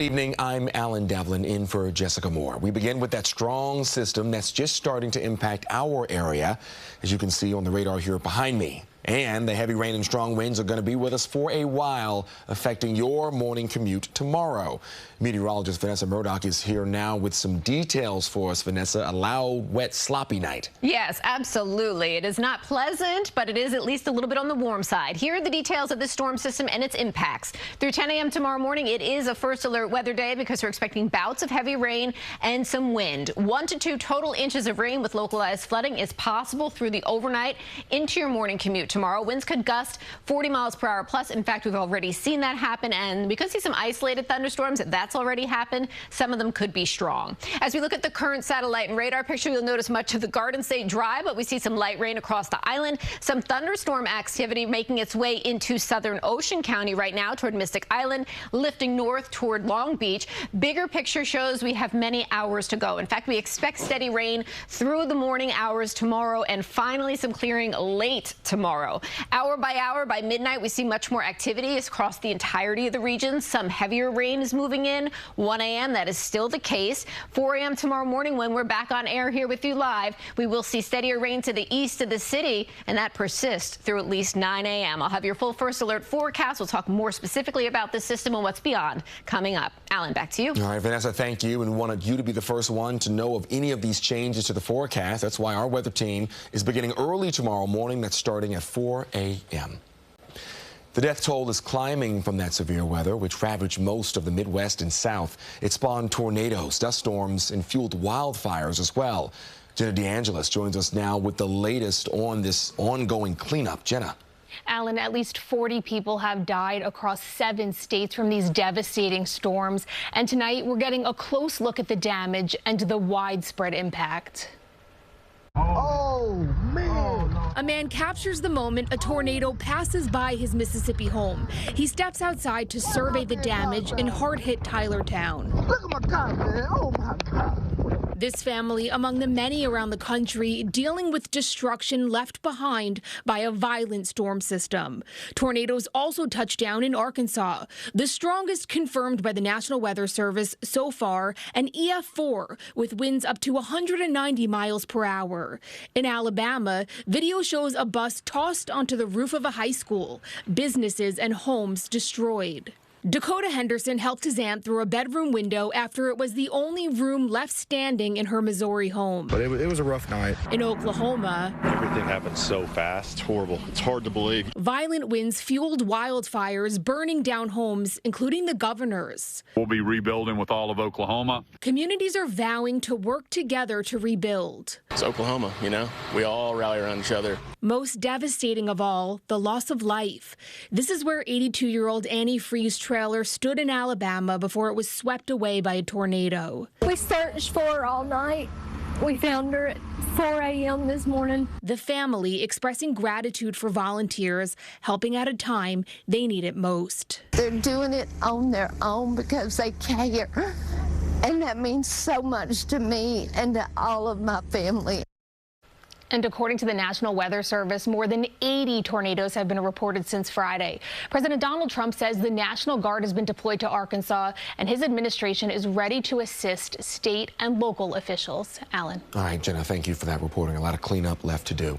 Good evening, I'm Alan Devlin in for Jessica Moore. We begin with that strong system that's just starting to impact our area, as you can see on the radar here behind me. And the heavy rain and strong winds are going to be with us for a while, affecting your morning commute tomorrow. Meteorologist Vanessa Murdock is here now with some details for us. Vanessa, a loud, wet, sloppy night. Yes, absolutely. It is not pleasant, but it is at least a little bit on the warm side. Here are the details of the storm system and its impacts. Through 10 a.m. tomorrow morning, it is a first alert weather day because we're expecting bouts of heavy rain and some wind. 1 to 2 total inches of rain with localized flooding is possible through the overnight into your morning commute tomorrow. Winds could gust 40 miles per hour plus. In fact, we've already seen that happen, and we could see some isolated thunderstorms. That's already happened. Some of them could be strong. As we look at the current satellite and radar picture, you'll notice much of the Garden State dry, but we see some light rain across the island. Some thunderstorm activity making its way into southern Ocean County right now toward Mystic Island, lifting north toward Long Beach. Bigger picture shows we have many hours to go. In fact, we expect steady rain through the morning hours tomorrow and finally some clearing late tomorrow. Hour by hour, by midnight, we see much more activity across the entirety of the region. Some heavier rain is moving in. 1 a.m., that is still the case. 4 a.m. tomorrow morning, when we're back on air here with you live, we will see steadier rain to the east of the city, and that persists through at least 9 a.m. I'll have your full first alert forecast. We'll talk more specifically about this system and what's beyond coming up. Alan, back to you. All right, Vanessa, thank you. And we wanted you to be the first one to know of any of these changes to the forecast. That's why our weather team is beginning early tomorrow morning. That's starting at 4 a.m. The death toll is climbing from that severe weather, which ravaged most of the Midwest and South. It spawned tornadoes, dust storms, and fueled wildfires as well. Jenna DeAngelis joins us now with the latest on this ongoing cleanup. Jenna. Alan, at least 40 people have died across 7 states from these devastating storms. And tonight, we're getting a close look at the damage and the widespread impact. Oh, man. A man captures the moment a tornado passes by his Mississippi home. He steps outside to survey the damage in hard-hit Tylertown. Look at my car, man. Oh, my God. This family, among the many around the country, dealing with destruction left behind by a violent storm system. Tornadoes also touched down in Arkansas, the strongest confirmed by the National Weather Service so far, an EF4 with winds up to 190 miles per hour. In Alabama, video shows a bus tossed onto the roof of a high school, businesses and homes destroyed. Dakota Henderson helped his aunt through a bedroom window after it was the only room left standing in her Missouri home. But it was a rough night. In Oklahoma, everything happened so fast. It's horrible. It's hard to believe. Violent winds fueled wildfires, burning down homes, including the governor's. We'll be rebuilding with all of Oklahoma. Communities are vowing to work together to rebuild. It's Oklahoma, you know? We all rally around each other. Most devastating of all, the loss of life. This is where 82-year-old Annie Free's trailer stood in Alabama before it was swept away by a tornado. We searched for her all night. We found her at 4 a.m. this morning. The family expressing gratitude for volunteers helping at a time they need it most. They're doing it on their own because they care. And that means so much to me and to all of my family. And according to the National Weather Service, more than 80 tornadoes have been reported since Friday. President Donald Trump says the National Guard has been deployed to Arkansas, and his administration is ready to assist state and local officials. Alan. All right, Jenna, thank you for that reporting. A lot of cleanup left to do.